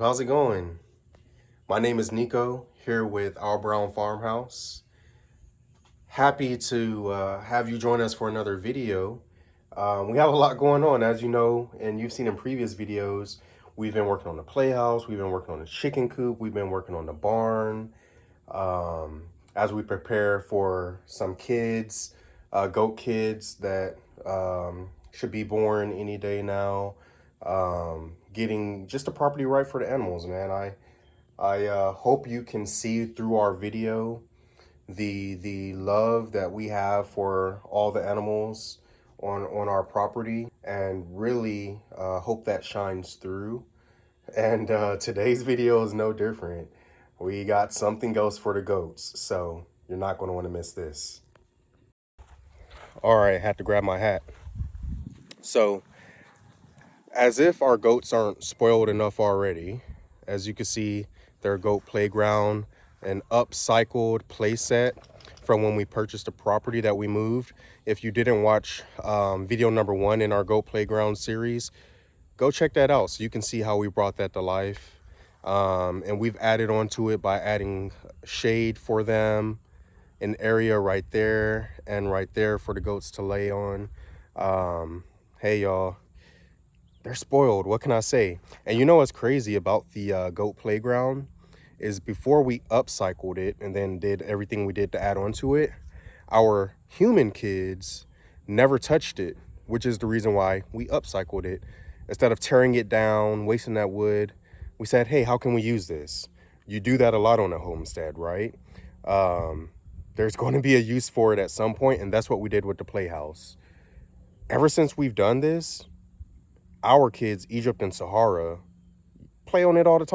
How's it going? My name is Nico, here with Our Brown Farmhouse. Happy to have you join us for another video. We have a lot going on, as you know, and you've seen in previous videos. We've been working on the playhouse, we've been working on the chicken coop, we've been working on the barn. As we prepare for some kids, goat kids that should be born any day now. Getting just the property right for the animals, man. I hope you can see through our video the love that we have for all the animals on our property, and really hope that shines through. And today's video is no different. We got something else for the goats, so you're not going to want to miss this. All right, had to grab my hat. So, as if our goats aren't spoiled enough already, as you can see, their goat playground, an upcycled playset from when we purchased the property that we moved. If you didn't watch video number 1 in our goat playground series, go check that out so you can see how we brought that to life. And we've added on to it by adding shade for them, an area right there and right there for the goats to lay on. Hey y'all, they're spoiled. What can I say? And you know what's crazy about the goat playground is before we upcycled it and then did everything we did to add on to it, our human kids never touched it, which is the reason why we upcycled it. Instead of tearing it down, wasting that wood, we said, hey, how can we use this? You do that a lot on a homestead, right? There's going to be a use for it at some point, and that's what we did with the playhouse. Ever since we've done this, our kids, Egypt and Sahara, play on it all the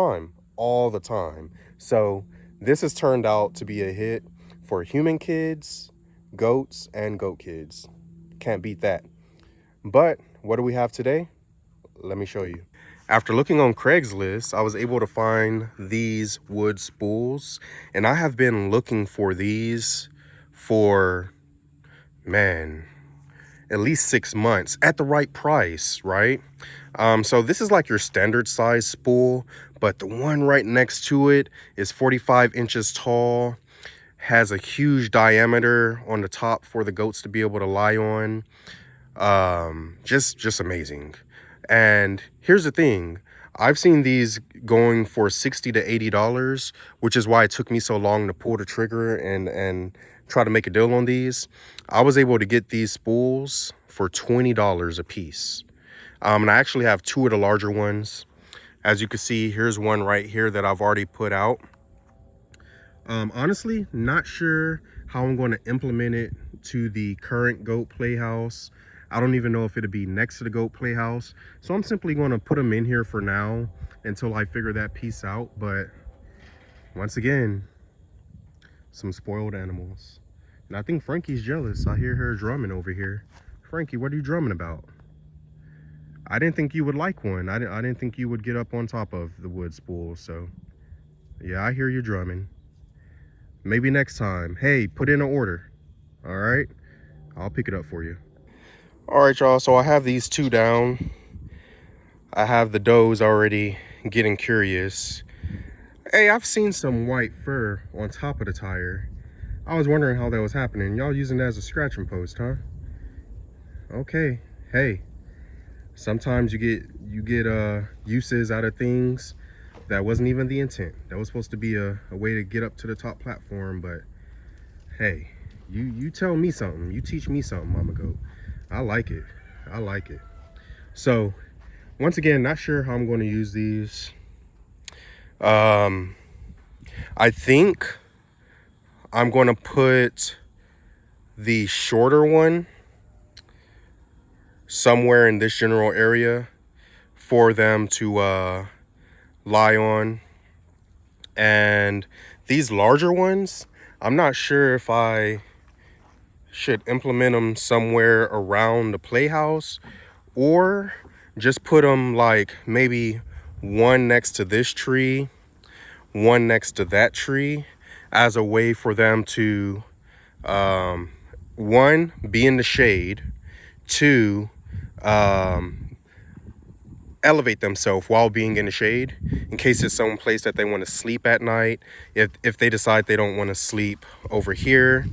time. So this has turned out to be a hit for human kids, goats, and goat kids. Can't beat that. But what do we have today? Let me show you. After looking on Craigslist, I was able to find these wood spools, and I have been looking for these for, man, at least 6 months at the right price, right? So this is like your standard size spool, but the one right next to it is 45 inches tall, has a huge diameter on the top for the goats to be able to lie on. Just amazing. And here's the thing, I've seen these going for $60 to $80, which is why it took me so long to pull the trigger and try to make a deal on these. I was able to get these spools for $20 a piece. And I actually have 2 of the larger ones. As you can see, here's one right here that I've already put out. Honestly, not sure how I'm going to implement it to the current goat playhouse. I don't even know if it'll be next to the goat playhouse. So I'm simply going to put them in here for now until I figure that piece out. But once again, some spoiled animals. And I think Frankie's jealous. I hear her drumming over here. Frankie, what are you drumming about? I didn't think you would like one. I didn't think you would get up on top of the wood spool. So yeah, I hear you drumming. Maybe next time. Hey, put in an order. All right, I'll pick it up for you. All right, y'all, so I have these 2 down. I have the does already getting curious. Hey, I've seen some white fur on top of the tire. I was wondering how that was happening. Y'all using that as a scratching post, huh? Okay, hey, sometimes you get uses out of things that wasn't even the intent. That was supposed to be a way to get up to the top platform, but hey, you tell me something. You teach me something, Mama Goat. I like it. I like it. So, once again, not sure how I'm going to use these. I think I'm going to put the shorter one somewhere in this general area for them to lie on. And these larger ones, I'm not sure if I should implement them somewhere around the playhouse or just put them like maybe one next to this tree, one next to that tree, as a way for them to one, be in the shade, 2, elevate themselves while being in the shade, in case it's some place that they want to sleep at night. If they decide they don't want to sleep over here,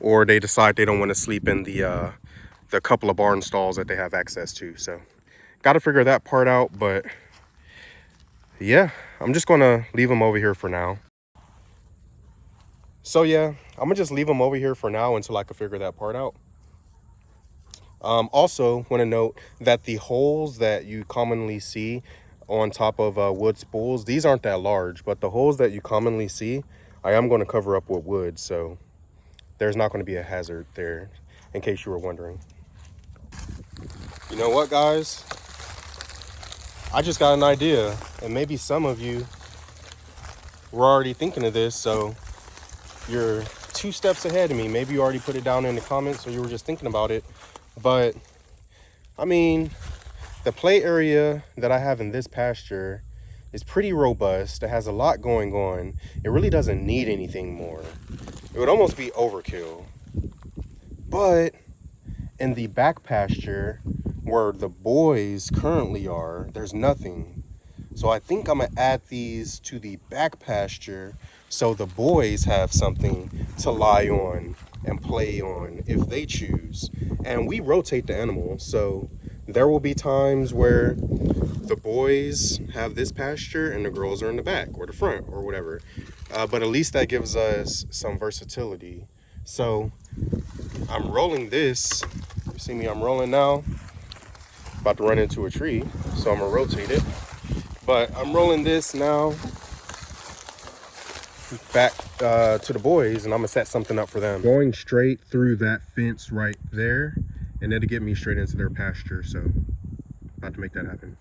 or they decide they don't want to sleep in the couple of barn stalls that they have access to. So got to figure that part out. But yeah, I'm just gonna leave them over here for now. So yeah, I'm gonna just leave them over here for now until I can figure that part out. Also want to note that the holes that you commonly see on top of wood spools, these aren't that large, but the holes that you commonly see, I am going to cover up with wood, so there's not going to be a hazard there, in case you were wondering. You know what, guys? I just got an idea, and maybe some of you were already thinking of this, so you're 2 steps ahead of me. Maybe you already put it down in the comments, or you were just thinking about it. But I mean, the play area that I have in this pasture is pretty robust. It has a lot going on. It really doesn't need anything more. It would almost be overkill. But in the back pasture where the boys currently are, there's nothing. So I think I'm gonna add these to the back pasture so the boys have something to lie on and play on if they choose. And we rotate the animals, so there will be times where the boys have this pasture and the girls are in the back or the front or whatever. But at least that gives us some versatility. So I'm rolling this. You see me, I'm rolling now. About to run into a tree, so I'm gonna rotate it. But I'm rolling this now back to the boys, and I'm gonna set something up for them. Going straight through that fence right there, and it'll get me straight into their pasture. So about to make that happen.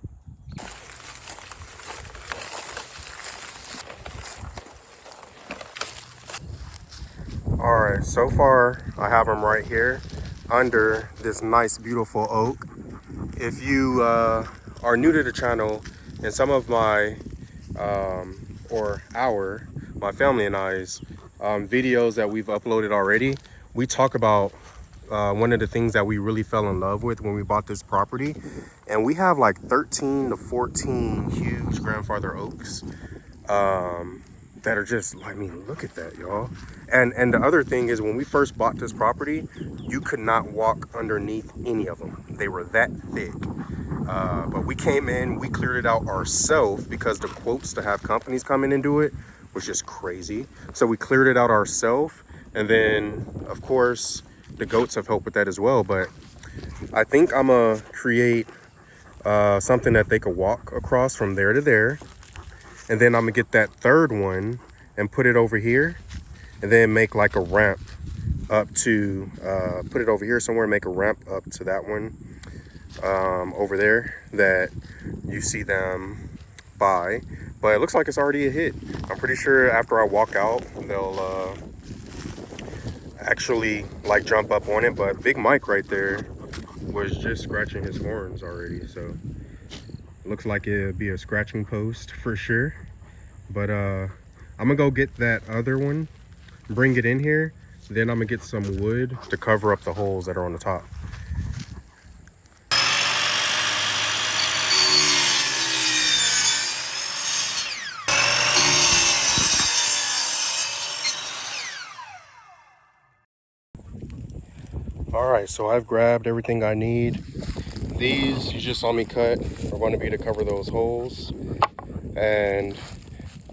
All right, so far I have them right here under this nice beautiful oak. If you are new to the channel, and some of my my family and I's videos that we've uploaded already, we talk about one of the things that we really fell in love with when we bought this property. And we have like 13 to 14 huge grandfather oaks that are just, I mean, look at that, y'all. And the other thing is, when we first bought this property, you could not walk underneath any of them. They were that thick. But we came in, we cleared it out ourselves because the quotes to have companies come in and do it was just crazy. So we cleared it out ourselves. And then, of course, the goats have helped with that as well. But I think I'm gonna create something that they could walk across from there to there. And then I'm gonna get that third one and put it over here, and then make like a ramp up to, put it over here somewhere, make a ramp up to that one over there that you see them by. But it looks like it's already a hit. I'm pretty sure after I walk out, they'll actually like jump up on it. But Big Mike right there was just scratching his horns already, so looks like it'd be a scratching post for sure. But I'm gonna go get that other one, bring it in here, then I'm gonna get some wood to cover up the holes that are on the top. All right, so I've grabbed everything I need. These you just saw me cut are going to be to cover those holes. And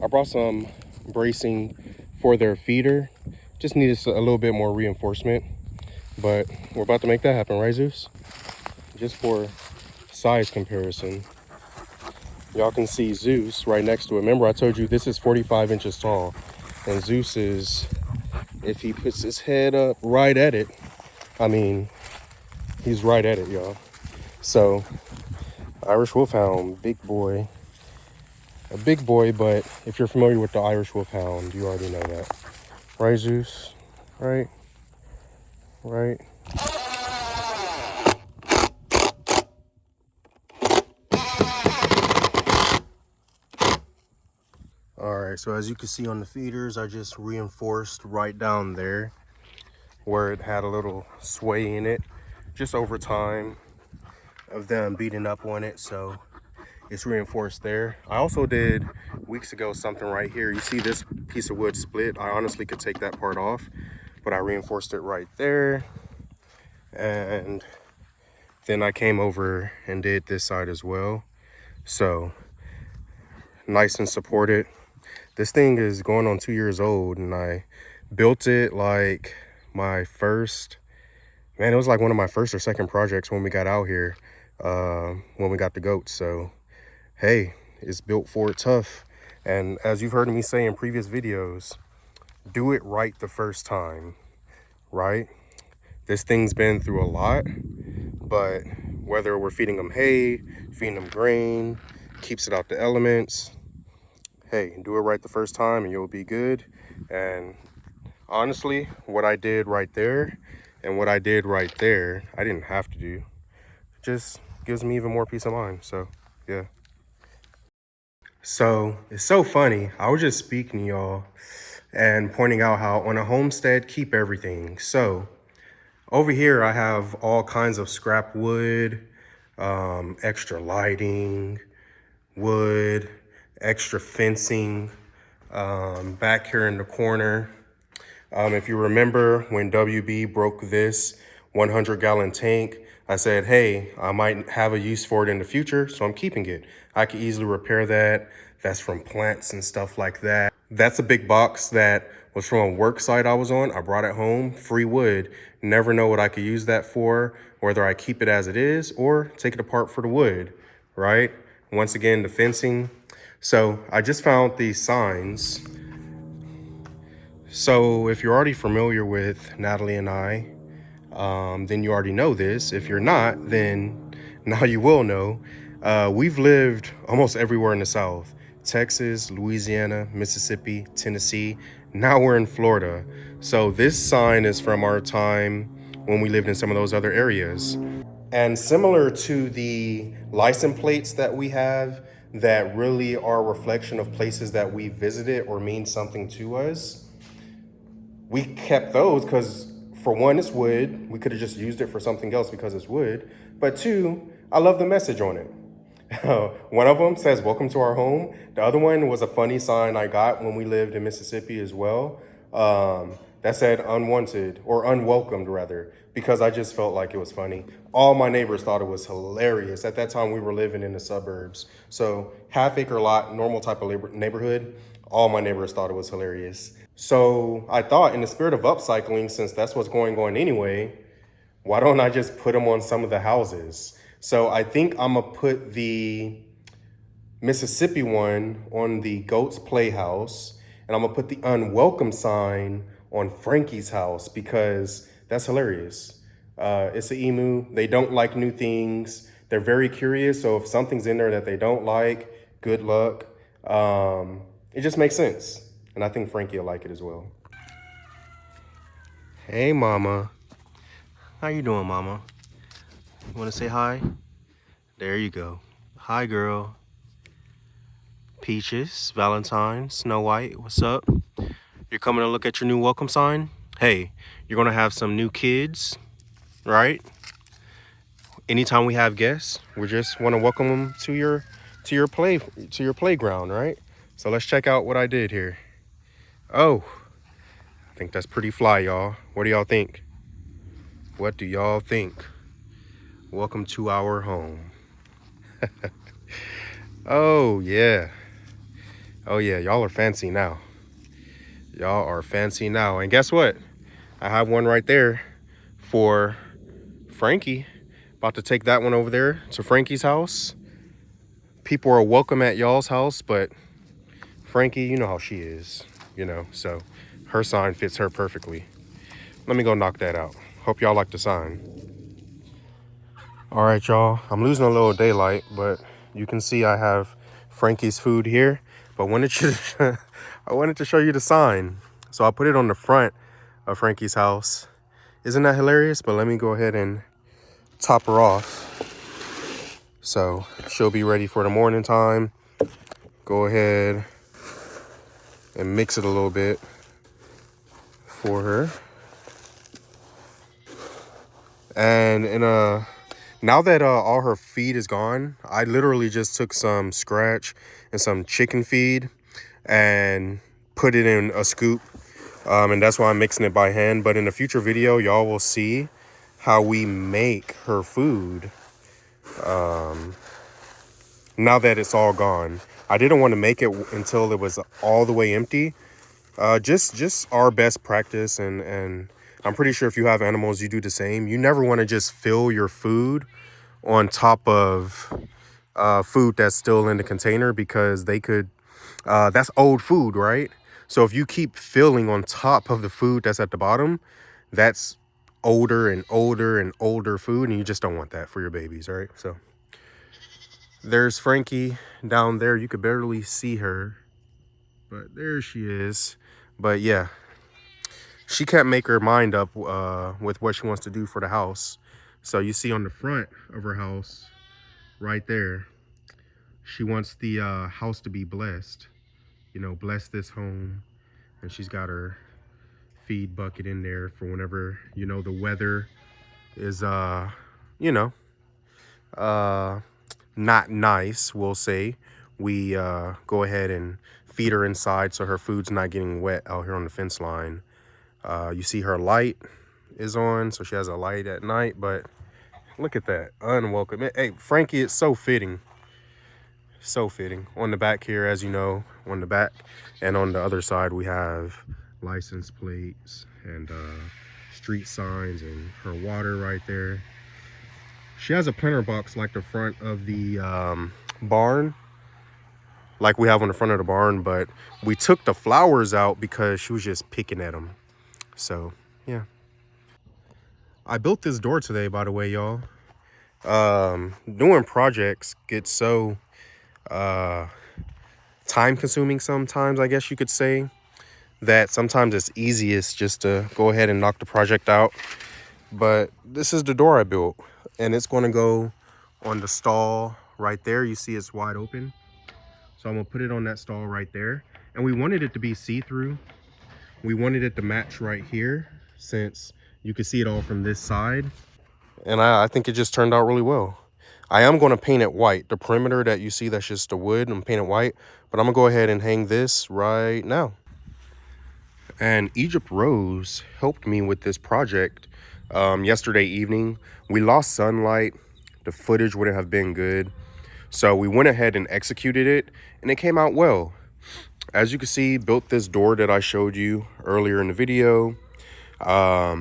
I brought some bracing for their feeder. Just needed a little bit more reinforcement, but we're about to make that happen, right, Zeus? Just for size comparison, y'all can see Zeus right next to it. Remember, I told you this is 45 inches tall, and Zeus is, if he puts his head up right at it, I mean, he's right at it, y'all. So Irish Wolfhound, big boy. A big boy, but if you're familiar with the Irish Wolfhound, you already know that. Right, Zeus? Right? Right? Alright, so as you can see on the feeders, I just reinforced right down there where it had a little sway in it, just over time of them beating up on it. So It's reinforced there. I also did weeks ago something right here. You see this piece of wood split? I honestly could take that part off, but I reinforced it right there. And then I came over and did this side as well. So nice and supported. This thing is going on 2 years old, and I built it like my first, man, it was like one of my first or second projects when we got out here, when we got the goats. So hey, it's built for it tough. And as you've heard me say in previous videos, do it right the first time, right? This thing's been through a lot, but whether we're feeding them hay, feeding them grain, keeps it out the elements, hey, do it right the first time and you'll be good. And honestly, what I did right there and what I did right there, I didn't have to do. Just gives me even more peace of mind. So yeah. So it's so funny. I was just speaking to y'all and pointing out how on a homestead, keep everything. So over here, I have all kinds of scrap wood, extra lighting, wood, extra fencing, back here in the corner. If you remember when WB broke this 100-gallon tank, I said, hey, I might have a use for it in the future, so I'm keeping it. I could easily repair that. That's from plants and stuff like that. That's a big box that was from a work site I was on. I brought it home, free wood. Never know what I could use that for, whether I keep it as it is or take it apart for the wood, right? Once again, the fencing. So I just found these signs. So if you're already familiar with Natalie and I, then you already know this. If you're not, then now you will know. We've lived almost everywhere in the South: Texas, Louisiana, Mississippi, Tennessee. Now we're in Florida. So this sign is from our time when we lived in some of those other areas. And similar to the license plates that we have that really are a reflection of places that we visited or mean something to us, we kept those because, for one, it's wood. We could have just used it for something else because it's wood. But two, I love the message on it. One of them says, welcome to our home. The other one was a funny sign I got when we lived in Mississippi as well. That said unwanted, or unwelcomed rather, because I just felt like it was funny. All my neighbors thought it was hilarious. At that time, we were living in the suburbs. So half-acre lot, normal type of neighborhood. All my neighbors thought it was hilarious. So I thought, in the spirit of upcycling, since that's what's going on anyway, why don't I just put them on some of the houses? So I think I'm gonna put the Mississippi one on the Goat's Playhouse, and I'm gonna put the unwelcome sign on Frankie's house because that's hilarious. It's an emu. They don't like new things. They're very curious. So if something's in there that they don't like, good luck. It just makes sense. And I think Frankie will like it as well. Hey, Mama. How you doing, Mama? You want to say hi? There you go. Hi, girl. Peaches, Valentine, Snow White, what's up? You're coming to look at your new welcome sign? Hey, you're going to have some new kids, right? Anytime we have guests, we just want to welcome them to your playground, right? So let's check out what I did here. Oh, I think that's pretty fly, y'all. What do y'all think? What do y'all think? Welcome to our home. Oh, yeah. Oh, yeah. Y'all are fancy now. Y'all are fancy now. And guess what? I have one right there for Frankie. About to take that one over there to Frankie's house. People are welcome at y'all's house, but Frankie, you know how she is, so her sign fits her perfectly. Let me go knock that out. Hope y'all like the sign. All right, y'all, I'm losing a little daylight, but you can see I have Frankie's food here, but I wanted to show you the sign. So I put it on the front of Frankie's house. Isn't that hilarious? But let me go ahead and top her off. So she'll be ready for the morning time. Go ahead and mix it a little bit for her. And in a Now that all her feed is gone, I literally just took some scratch and some chicken feed and put it in a scoop. And that's why I'm mixing it by hand. But in a future video, y'all will see how we make her food now that it's all gone. I didn't want to make it until it was all the way empty. Just our best practice, and I'm pretty sure if you have animals, you do the same. You never want to just fill your food on top of food that's still in the container, because they could that's old food, right? So if you keep filling on top of the food that's at the bottom, that's older and older and older food, and you just don't want that for your babies, right? So there's Frankie down there. You could barely see her, but there she is. But yeah, she can't make her mind up with what she wants to do for the house. So you see on the front of her house right there, she wants the house to be blessed. You know, bless this home. And she's got her feed bucket in there for whenever, you know, the weather is you know, not nice, we'll say. We go ahead and feed her inside so her food's not getting wet out here on the fence line. You see her light is on, so she has a light at night. But look at that, unwelcome. Hey, Frankie, it's so fitting. So fitting. On the back here, as you know, on the back and on the other side, we have license plates and street signs and her water right there. She has a planter box like the front of the barn, like we have on the front of the barn, but we took the flowers out because she was just picking at them. So yeah, I built this door today, by the way, y'all. Doing projects gets so time consuming sometimes, I guess you could say, that sometimes it's easiest just to go ahead and knock the project out. But this is the door I built, and it's going to go on the stall right there. You see it's wide open, so I'm gonna put it on that stall right there. And we wanted it to be see-through. We wanted it to match right here, since you can see it all from this side. And I think it just turned out really well. I am going to paint it white. The perimeter that you see, that's just the wood, I'm painting it white. But I'm going to go ahead and hang this right now. And Egypt Rose helped me with this project yesterday evening. We lost sunlight. The footage wouldn't have been good. So we went ahead and executed it, and it came out well. As you can see, built this door that I showed you earlier in the video. All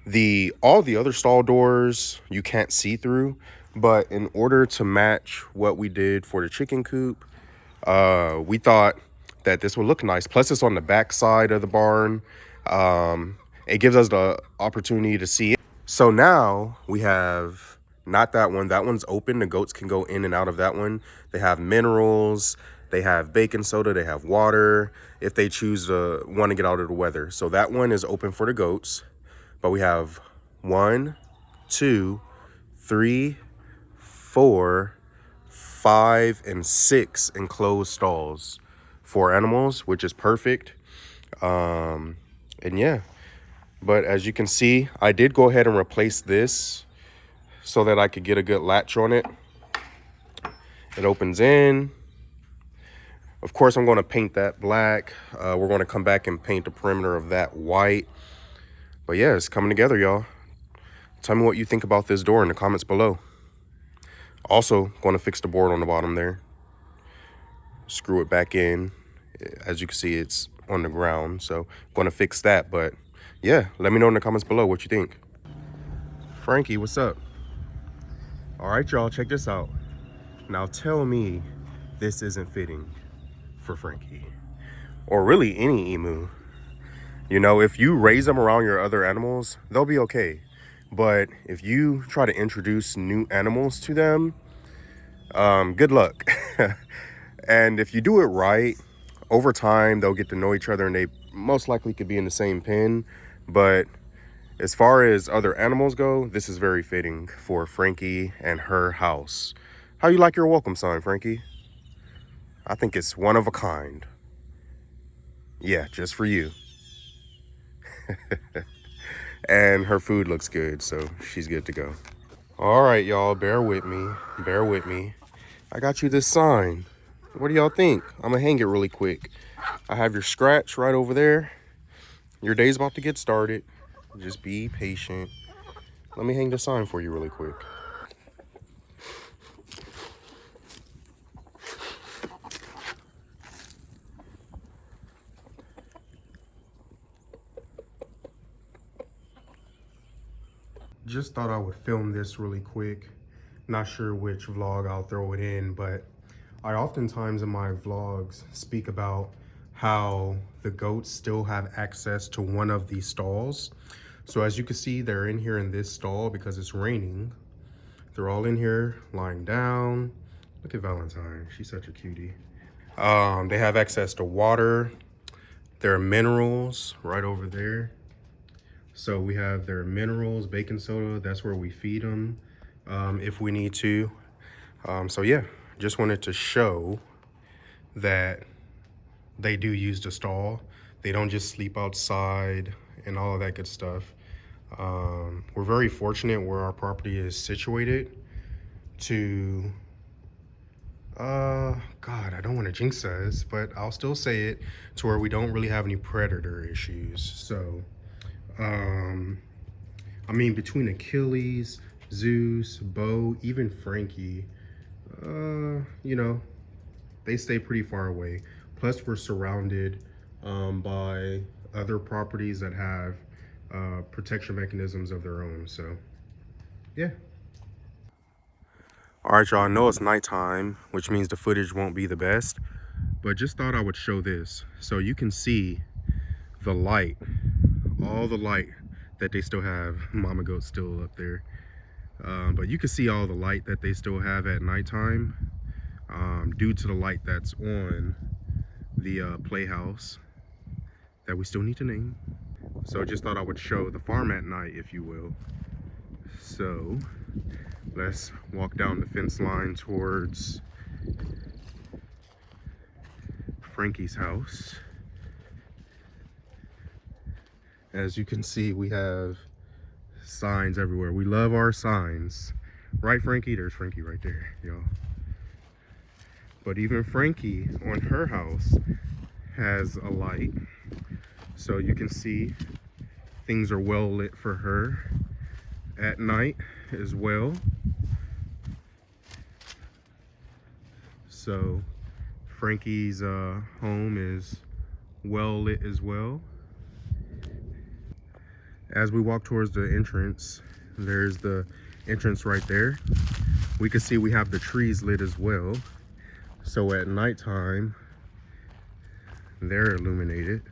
the other stall doors you can't see through, but in order to match what we did for the chicken coop, we thought that this would look nice. Plus, it's on the back side of the barn. It gives us the opportunity to see it. So now we have not that one. That one's open. The goats can go in and out of that one. They have minerals. They have baking soda. They have water if they choose to want to get out of the weather. So that one is open for the goats. But we have 1, 2, 3, 4, 5, and 6 enclosed stalls for animals, which is perfect. And yeah, but as you can see, I did go ahead and replace this so that I could get a good latch on it. It opens in. Of course, I'm going to paint that black. We're going to come back and paint the perimeter of that white. But yeah, it's coming together, y'all. Tell me what you think about this door in the comments below. Also, going to fix the board on the bottom there. Screw it back in. As you can see, it's on the ground, so going to fix that. But yeah, let me know in the comments below what you think. Frankie, what's up? All right, y'all, check this out. Now tell me this isn't fitting for Frankie, or really any emu. You know, if you raise them around your other animals, they'll be okay. But if you try to introduce new animals to them, good luck. And if you do it right, over time, they'll get to know each other, and they most likely could be in the same pen. But as far as other animals go, this is very fitting for Frankie and her house. How you like your welcome sign, Frankie? I think it's one of a kind. Yeah, just for you. And her food looks good, so she's good to go. All right, y'all, bear with me. Bear with me. I got you this sign. What do y'all think? I'm gonna hang it really quick. I have your scratch right over there. Your day's about to get started. Just be patient. Let me hang the sign for you really quick. Just thought I would film this really quick. Not sure which vlog I'll throw it in, but I oftentimes in my vlogs speak about how the goats still have access to one of these stalls. So as you can see, they're in here in this stall because it's raining. They're all in here lying down. Look at Valentine, she's such a cutie. They have access to water. There are minerals right over there. So we have their minerals, baking soda, that's where we feed them if we need to. So yeah, just wanted to show that they do use the stall. They don't just sleep outside and all of that good stuff. We're very fortunate where our property is situated to, God, I don't want to jinx us, but I'll still say it, to where we don't really have any predator issues. So, I mean, between Achilles, Zeus, Bo, even Frankie, you know, they stay pretty far away. Plus, we're surrounded by other properties that have protection mechanisms of their own. So, yeah. All right, y'all, I know it's nighttime, which means the footage won't be the best, but just thought I would show this. So you can see the light, all the light that they still have. Mama goat's still up there. But you can see all the light that they still have at nighttime due to the light that's on the playhouse that we still need to name. So just thought I would show the farm at night, if you will. So let's walk down the fence line towards Frankie's house. As you can see, we have signs everywhere. We love our signs. Right, Frankie? There's Frankie right there, y'all. But even Frankie on her house has a light. So you can see things are well lit for her at night as well. So Frankie's home is well lit as well. As we walk towards the entrance, there's the entrance right there. We can see we have the trees lit as well. So at nighttime, they're illuminated.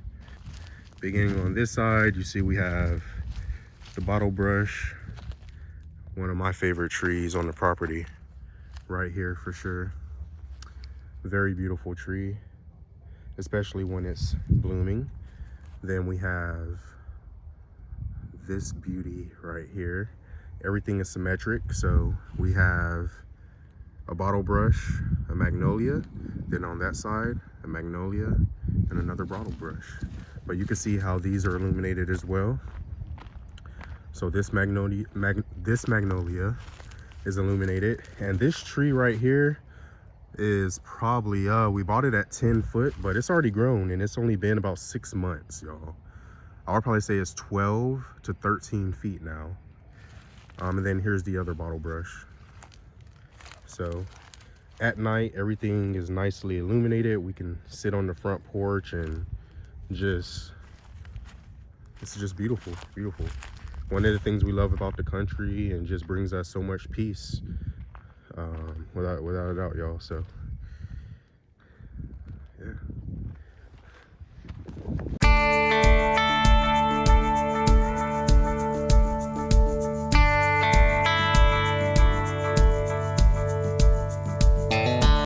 Beginning on this side, you see we have the bottle brush, one of my favorite trees on the property, right here for sure. Very beautiful tree, especially when it's blooming. Then we have this beauty right here. Everything is symmetric, so we have a bottle brush, a magnolia, then on that side a magnolia and another bottle brush. But you can see how these are illuminated as well. So this magnolia is illuminated, and this tree right here is probably we bought it at 10 foot, but it's already grown and it's only been about 6 months, y'all. I would probably say it's 12 to 13 feet now. And then here's the other bottle brush. So at night, everything is nicely illuminated. We can sit on the front porch and it's just beautiful, beautiful. One of the things we love about the country, and just brings us so much peace, without a doubt, y'all. So